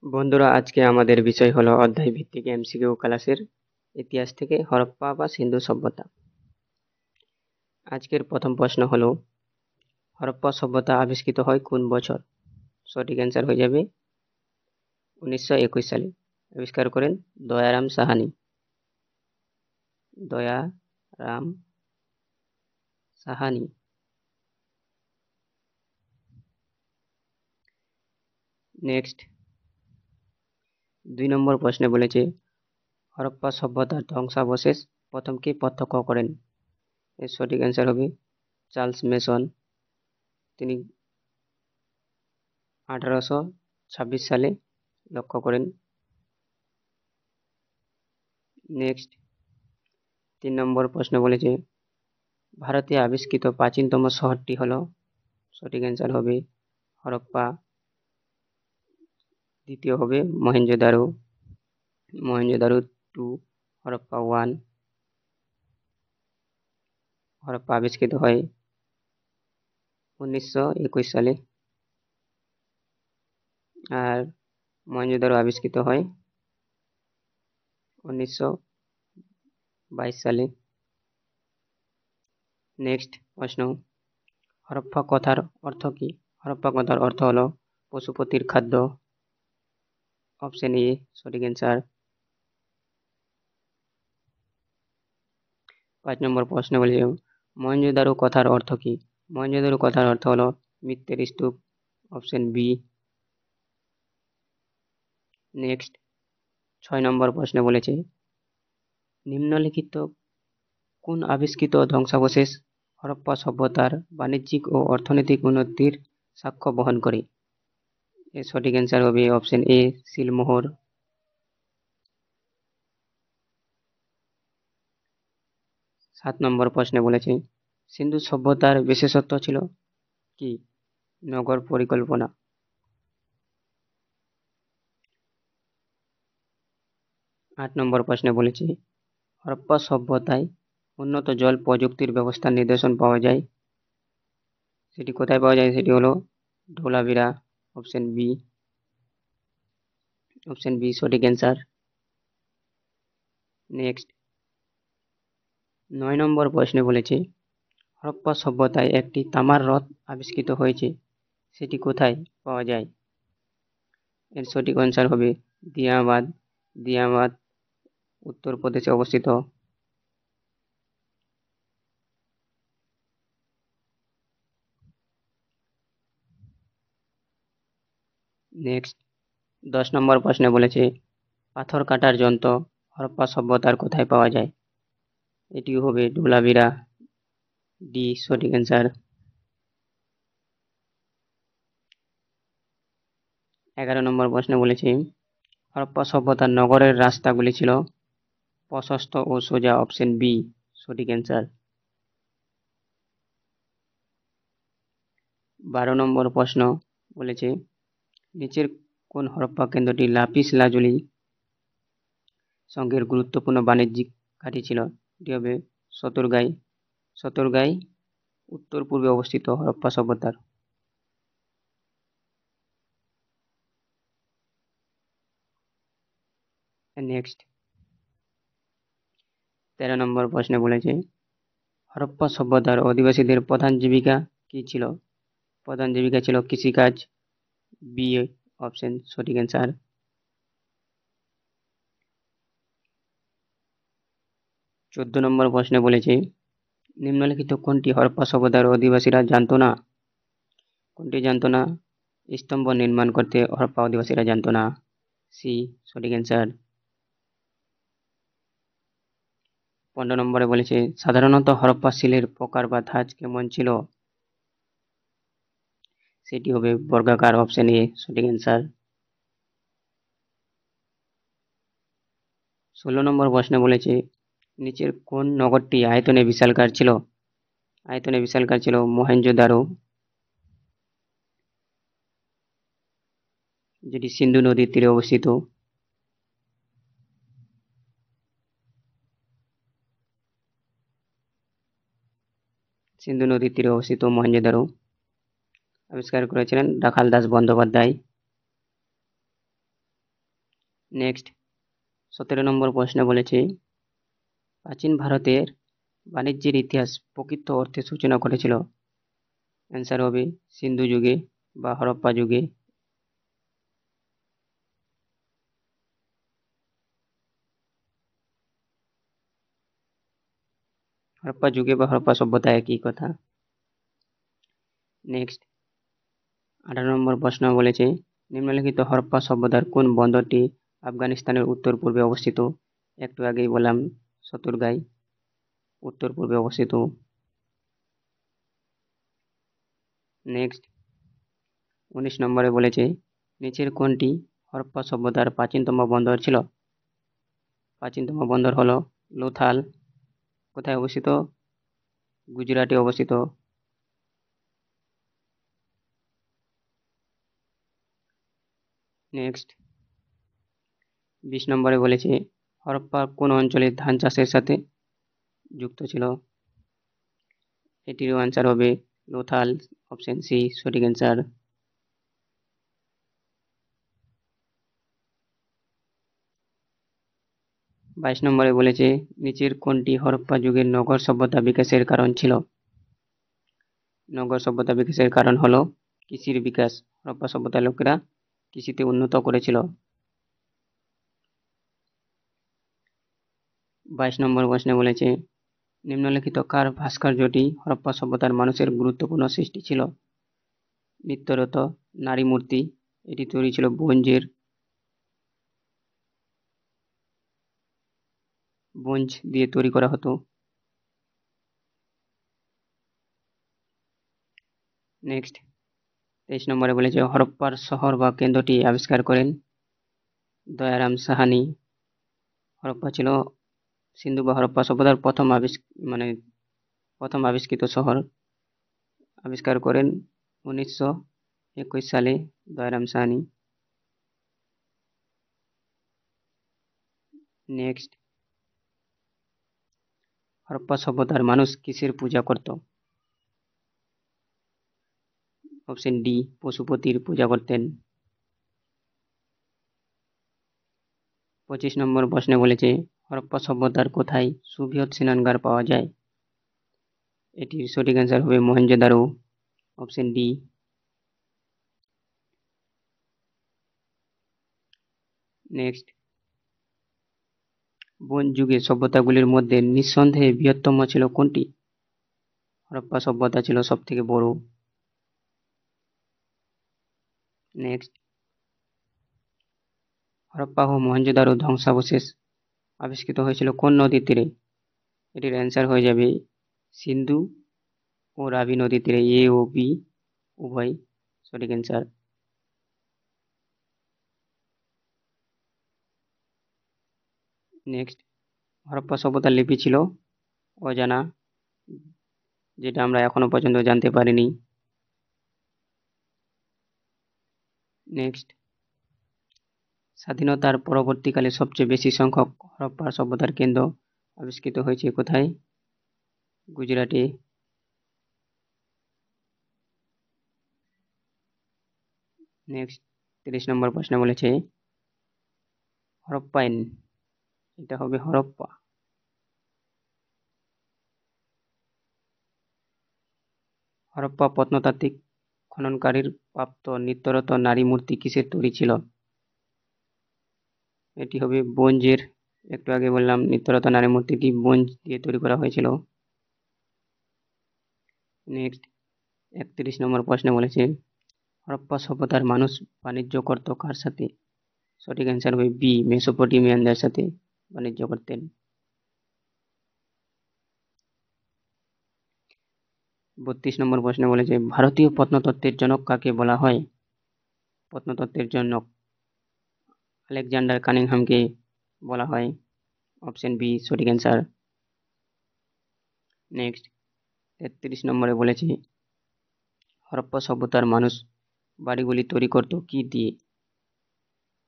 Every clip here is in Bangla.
বন্ধুরা, আজকে আমাদের বিষয় হলো অধ্যায় ভিত্তিক এমসিকিউ ক্লাসের ইতিহাস থেকে হরপ্পা বা সিন্ধু সভ্যতা। আজকের প্রথম প্রশ্ন হলো, হরপ্পা সভ্যতা আবিষ্কৃত হয় কোন বছর? সঠিক অ্যান্সার হয়ে যাবে 1921 সালে। আবিষ্কার করেন দয়ারাম সাহানি। দয়ারাম সাহানি। নেক্সট, 2 নম্বর প্রশ্নে বলেছে, হরপ্পা সভ্যতার ধ্বংসাবশেষ প্রথম কে প্রত্যক্ষ করেন? এর সঠিক অ্যান্সার হবে চার্লস মেসন। তিনি 1826 সালে লক্ষ্য করেন। নেক্সট, 3 নম্বর প্রশ্ন বলেছে, ভারতে আবিষ্কৃত প্রাচীনতম শহরটি হল? সঠিক অ্যান্সার হবে হরপ্পা। দ্বিতীয় হবে মহেঞ্জোদারো। মহেঞ্জোদারো 2, হরপ্পা 1। হরপ্পা আবিষ্কৃত হয় 1921 সালে, আর মহেঞ্জোদারো আবিষ্কৃত হয় 1922 সালে। নেক্সট প্রশ্ন, হরপ্পা কথার অর্থ কি? হরপ্পা কথার অর্থ হলো পশুপতির খাদ্য। অপশন এ সঠিক অ্যান্সার। 5 নম্বর প্রশ্ন বলেছে, মহেঞ্জোদারো কথার অর্থ কি? মহেঞ্জোদারো কথার অর্থ হলো মিথ্যের স্তূপ। Option B. নেক্সট, 6 নম্বর প্রশ্ন বলেছে, নিম্নলিখিত কোন আবিষ্কৃত ধ্বংসাবশেষ হরপ্পা সভ্যতার বাণিজ্যিক ও অর্থনৈতিক উন্নতির সাক্ষ্য বহন করে? এর সঠিক অ্যান্সার হবে অপশন এ সিলমোহর। 7 নম্বর প্রশ্নে বলেছে, সিন্ধু সভ্যতার বিশেষত্ব ছিল কি? নগর পরিকল্পনা। 8 নম্বর প্রশ্নে বলেছে, হরপ্পা সভ্যতায় উন্নত জল প্রযুক্তির ব্যবস্থার নিদর্শন পাওয়া যায়। সেটি কোথায় পাওয়া যায়? সেটি হলো Dholavira. Option B. Option B সঠিক অ্যান্সার। নেক্সট, 9 নম্বর প্রশ্নে বলেছে, হরপ্পা সভ্যতায় একটি তামার রথ আবিষ্কৃত হয়েছে, সেটি কোথায় পাওয়া যায়? এর সঠিক অ্যান্সার হবে দিয়াবাদ। দিয়াবাদ উত্তরপ্রদেশে অবস্থিত। নেক্সট, 10 নম্বর প্রশ্নে বলেছে, পাথর কাটার যন্ত্র হরপ্পা সভ্যতার কোথায় পাওয়া যায়? এটি হবে ধোলাভিরা। ডি সঠিক অ্যান্সার। 11 নম্বর প্রশ্নে বলেছে, হরপ্পা সভ্যতার নগরের রাস্তাগুলি ছিল প্রশস্ত ও সোজা। অপশন বি সঠিক অ্যান্সার। 12 নম্বর প্রশ্ন বলেছে, নিচের কোন হরপ্পা কেন্দ্রটি লাপিস লাজুলি সঙ্গের গুরুত্বপূর্ণ বাণিজ্যিক ঘাঁটি ছিল? এটি হবে সতর্গাই। সতর্গাই উত্তর পূর্বে অবস্থিত হরপ্পা সভ্যতার। নেক্সট, 13 নম্বর প্রশ্নে বলেছে, হরপ্পা সভ্যতার অধিবাসীদের প্রধান জীবিকা কি ছিল? প্রধান জীবিকা ছিল কৃষিকাজ। বি অপশন সঠিক অ্যান্সার। 14 নম্বর প্রশ্নে বলেছে, নিম্নলিখিত কোনটি হরপ্পা সভ্যতার অধিবাসীরা জানতো না? কোনটি জানতো না? স্তম্ভ নির্মাণ করতে হরপ্পা অধিবাসীরা জানতো না। সি সঠিক অ্যান্সার। 15 নম্বরে বলেছে, সাধারণত হরপ্পা শিলের প্রকার বা ধাঁচ কেমন ছিল? সেটি হবে বর্গাকার। অপশন এ সঠিক অ্যান্সার। 16 নম্বর প্রশ্নে বলেছে, নিচের কোন নগরটি আয়তনে বিশালকায় ছিল? আয়তনে বিশালকায় ছিল মহেঞ্জোদারো, যেটি সিন্ধু নদীর তীরে অবস্থিত। সিন্ধু নদীর তীরে অবস্থিত মহেঞ্জোদারো আবিষ্কার করেছিলেন রাখাল দাস বন্দ্যোপাধ্যায়। নেক্সট 17 নম্বর প্রশ্ন বলেছে, প্রাচীন ভারতের বাণিজ্যের ইতিহাস প্রকৃত অর্থে সূচনা করেছিল। অ্যান্সার হবে সিন্ধু যুগে বা হরপ্পা যুগে। হরপ্পা যুগে বা হরপ্পা সভ্যতা একই কথা। নেক্সট 18 নম্বর প্রশ্ন বলেছে, নিম্নলিখিত হরপ্পা সভ্যতার কোন বন্দরটি আফগানিস্তানের উত্তর পূর্বে অবস্থিত? একটু আগেই বললাম চতুরগাঁই উত্তর পূর্বে অবস্থিত। নেক্সট 19 নম্বরে বলেছে, নিচের কোনটি হরপ্পা সভ্যতার প্রাচীনতম বন্দর ছিল? প্রাচীনতম বন্দর হলো লোথাল। কোথায় অবস্থিত? গুজরাটে অবস্থিত। নেক্সট 20 নম্বরে বলেছে, হরপ্পা কোন অঞ্চলে ধান চাষের সাথে যুক্ত ছিল? এটিরও অ্যান্সার হবে লোথাল, অপশন সি সঠিক অ্যান্সার। 22 নম্বরে বলেছে, নিচের কোনটি হরপ্পা যুগের নগর সভ্যতা বিকাশের কারণ ছিল? নগর সভ্যতা বিকাশের কারণ হলো কৃষির বিকাশ। হরপ্পা সভ্যতার লোকেরা কৃষিতে উন্নত করেছিল। 22 নম্বর প্রশ্নে বলেছে, নিম্নলিখিত কার ভাস্কর্যটি হরপ্পা সভ্যতার মানুষের গুরুত্বপূর্ণ সৃষ্টি ছিল? নিত্যরত নারী মূর্তি। এটি তৈরি ছিল ব্রোঞ্জ দিয়ে তৈরি করা হতো। নেক্সট 23 নম্বরে বলেছে, হরপ্পার শহর বা কেন্দ্রটি আবিষ্কার করেন দয়ারাম সাহানি। হরপ্পা ছিল সিন্ধু বা হরপ্পা সভ্যতার প্রথম আবিষ্কৃত শহর। আবিষ্কার করেন 1921 সালে দয়ারাম সাহানি। নেক্সট, হরপ্পা সভ্যতার মানুষ কিসের পূজা করত? অপশন ডি পশুপতির পূজা করতেন। 25 নম্বর প্রশ্নে বলেছে, হরপ্পা সভ্যতার কোথায় সুবৃহৎ স্নানাগার পাওয়া যায়? এটির সঠিক অ্যান্সার হবে Mohenjo-daro, option D. Next, bronze যুগের সভ্যতাগুলির মধ্যে নিঃসন্দেহে বৃহত্তম ছিল কোনটি? হরপ্পা সভ্যতা ছিল সব থেকে বড়। নেক্সট, হরপ্পা ও মহেঞ্জোদারো ধ্বংসাবশেষ আবিষ্কৃত হয়েছিল কোন নদীর তীরে? এটির অ্যান্সার হয়ে যাবে সিন্ধু ও রাবি নদীর তীরে। এ ও বি উভয় সঠিক অ্যান্সার। নেক্সট, হরপ্পা সভ্যতার লিপি ছিল অজানা, যেটা আমরা এখনো পর্যন্ত জানতে পারিনি। নেক্সট, স্বাধীনতার পরবর্তীকালে সবচেয়ে বেশি সংখ্যক হরপ্পা সভ্যতার কেন্দ্র আবিষ্কৃত হয়েছে কোথায়? গুজরাটে। নেক্সট 30 নম্বর প্রশ্ন বলেছে, হরপ্পাইন, এটা হবে হরপ্পা। হরপ্পা প্রত্নতাত্ত্বিক খননকারীর প্রাপ্ত নিত্যরত নারী মূর্তি কিসের তৈরি ছিল? এটি হবে ব্রোঞ্জের। একটু আগে বললাম নিত্যরত নারী মূর্তিটি ব্রোঞ্জ দিয়ে তৈরি করা হয়েছিল। নেক্সট 31 নম্বর প্রশ্ন বলেছে, হরপ্পা সভ্যতার মানুষ বাণিজ্য করত কার সাথে? সঠিক অ্যান্সার হবে বি মেসোপটেমিয়ানদের সাথে বাণিজ্য করতেন। 32 নম্বর প্রশ্ন বলেছে, ভারতীয় প্রত্নতত্ত্বের জনক কাকে বলা হয়? প্রত্নতত্ত্বের জনক আলেকজান্ডার কানিংহামকে বলা হয়। অপশন বি সঠিক অ্যান্সার। নেক্সট 33 নম্বরে বলেছে, হরপ্পা সভ্যতার মানুষ বাড়িগুলি তৈরি করত কি দিয়ে?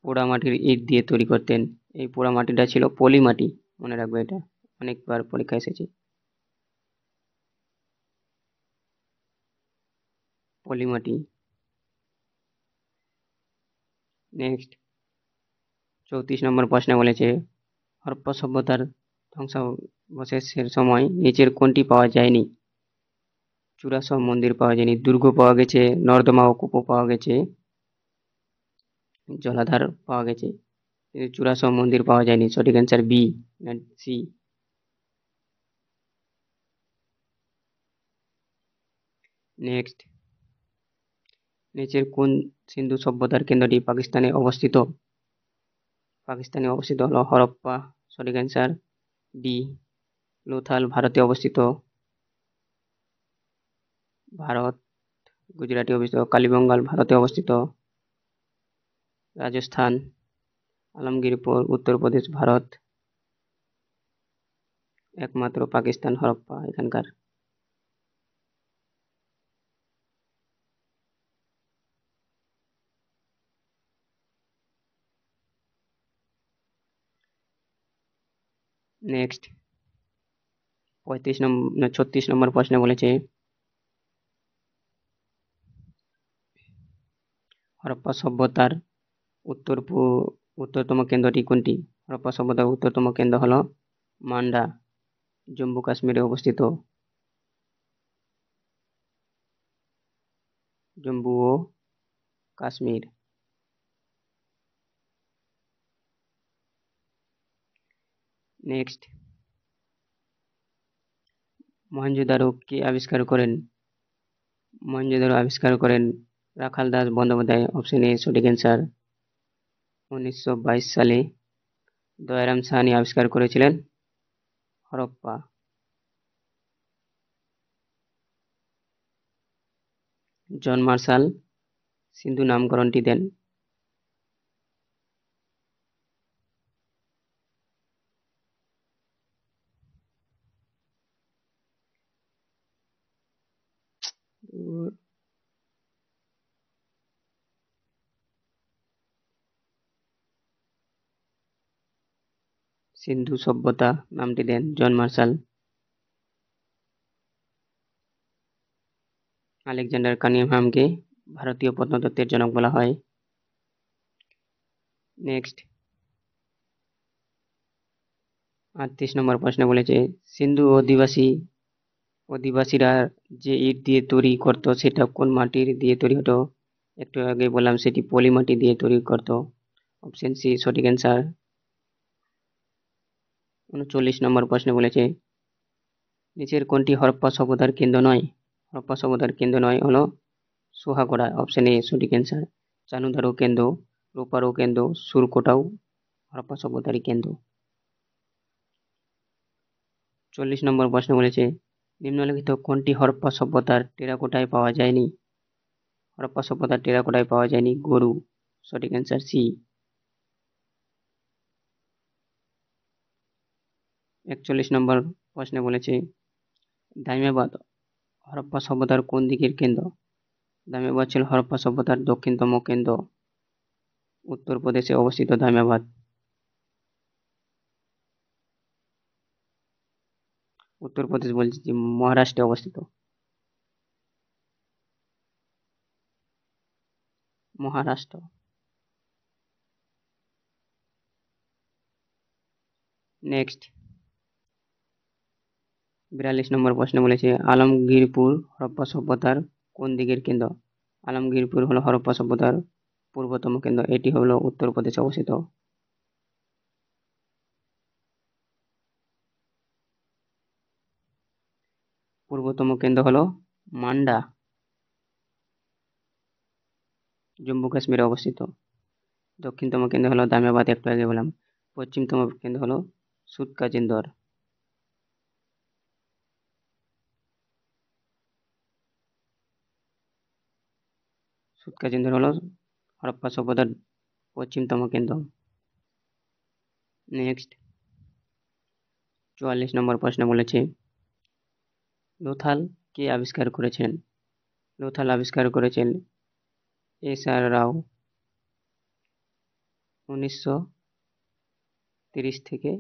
পোড়ামাটির ইট দিয়ে তৈরি করতেন। এই পোড়ামাটিটা ছিল পলি মাটি, মনে রাখবে, এটা অনেকবার পরীক্ষা এসেছে। পলি মাটি। নেক্সট, 34 নম্বর প্রশ্নে বলেছে হরপ্পা সভ্যতার ধ্বংসাবশেষের সময় নিচের কোনটি পাওয়া যায়নি? চূড়াসহ মন্দির পাওয়া যায়নি, দুর্গ পাওয়া গেছে, নর্দমা ও কূপ পাওয়া গেছে, জলাধার পাওয়া গেছে, কিন্তু চূড়াসহ মন্দির পাওয়া যায়নি। সঠিক অ্যান্সার বি, সি। নেক্সট, নিচের কোন সিন্ধু সভ্যতার কেন্দ্রটি পাকিস্তানে অবস্থিত? পাকিস্তানে অবস্থিত হলো হরপ্পা। সঠিক অ্যান্সার ডি, লোথাল ভারতে অবস্থিত। ভারত, গুজরাটে অবস্থিত। কালীবঙ্গাল ভারতে অবস্থিত। রাজস্থান, আলমগীরপুর উত্তরপ্রদেশ ভারত। একমাত্র পাকিস্তান হরপ্পা এখানকার। নেক্সট, 36 নম্বর প্রশ্নে বলেছে হরপ্পা সভ্যতার উত্তরতম কেন্দ্রটি কোনটি? হরপ্পা সভ্যতার উত্তরতম কেন্দ্র হলো মান্ডা, জম্মু কাশ্মীরে অবস্থিত। জম্মু ও কাশ্মীর। নেক্সট, মহেঞ্জোদারো কে আবিষ্কার করেন? মহেঞ্জোদারো আবিষ্কার করেন রাখাল দাস বন্দ্যোপাধ্যায়। অপশন এ সঠিক অ্যান্সার। 1922 সালে দয়ারাম সাহানি আবিষ্কার করেছিলেন হরপ্পা। জন মার্শাল সিন্ধু নামকরণটি দেন। সিন্ধু সভ্যতা নামটি দেন জন মার্শাল। আলেকজান্ডার কানিংহামকে ভারতীয় প্রত্নতত্ত্বের জনক বলা হয়। নেক্সট, 38 নম্বর প্রশ্নে বলেছে সিন্ধু অধিবাসীরা যে ইট দিয়ে তৈরি করতো সেটা কোন মাটির দিয়ে তৈরি হতো? একটু আগে বললাম সেটি পলি মাটি দিয়ে তৈরি করতো। অপশন সি সঠিক অ্যান্সার। 39 নম্বর প্রশ্নে বলেছে নিচের কোনটি হরপ্পা সভ্যতার কেন্দ্র নয়? হরপ্পা সভ্যতার কেন্দ্র নয় হলো সোহাগড়া। অপশন এ সঠিক অ্যান্সার। চানুদারো কেন্দ্র, রোপারো কেন্দ্র, সুরকোটাও হরপ্পা সভ্যতারই কেন্দ্র। 40 নম্বর প্রশ্ন বলেছে নিম্নলিখিত কোনটি হরপ্পা সভ্যতার টেরাকোটায় পাওয়া যায়নি? হরপ্পা সভ্যতার টেরাকোটায় পাওয়া যায়নি গরু। সঠিক অ্যান্সার সি। 41 নম্বর প্রশ্নে বলেছে দাইমাবাদ হরপ্পা সভ্যতার কোন দিকের কেন্দ্র? দাইমাবাদ ছিল হরপ্পা সভ্যতার দক্ষিণতম কেন্দ্র। উত্তরপ্রদেশে অবস্থিত দাইমাবাদ। উত্তরপ্রদেশ বলছি যে মহারাষ্ট্রে অবস্থিত। মহারাষ্ট্র। নেক্সট, 42 নম্বর প্রশ্ন বলেছে আলমগীরপুর হরপ্পা সভ্যতার কোন দিকের কেন্দ্র? আলমগীরপুর হলো হরপ্পা সভ্যতার পূর্বতম কেন্দ্র। এটি হলো উত্তরপ্রদেশে অবস্থিত। পূর্বতম কেন্দ্র হলো মান্ডা, জম্মু কাশ্মীরে অবস্থিত। দক্ষিণতম কেন্দ্র হলো দামেবাদ, একটু আগে বললাম। পশ্চিমতম কেন্দ্র হলো সুৎকাজিন্দর। সুৎকাজিন্দর হলো হরপ্পা সভ্যতার পশ্চিমতম কেন্দ্র। নেক্সট, 44 নম্বর প্রশ্ন বলেছে লোথাল কে আবিষ্কার করেছেন? লোথাল আবিষ্কার করেছেন এস.আর. রাও। 1930 থেকে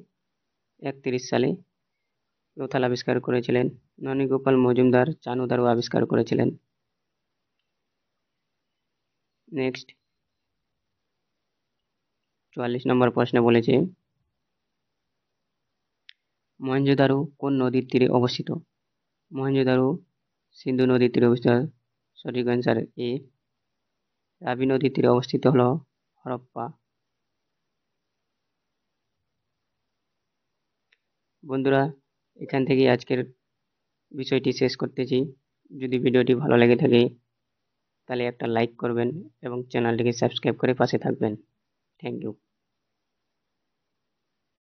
31 সালে লোথাল আবিষ্কার করেছিলেন। ননীগোপাল মজুমদার চানুদারও আবিষ্কার করেছিলেন। নেক্সট, 44 নম্বর প্রশ্নে বলেছে মহেঞ্জোদারো কোন নদীর তীরে অবস্থিত? মহেঞ্জোদারো সিন্ধু নদীর তীরে অবস্থিত। সঠিক অ্যান্সার এ। রাবি নদীর তীরে অবস্থিত হলো হরপ্পা। বন্ধুরা, এখান থেকে আজকের বিষয়টি শেষ করতেছি। যদি ভিডিওটি ভালো লেগে থাকে তাহলে একটা লাইক করবেন এবং চ্যানেলটিকে সাবস্ক্রাইব করে পাশে থাকবেন। Thank you.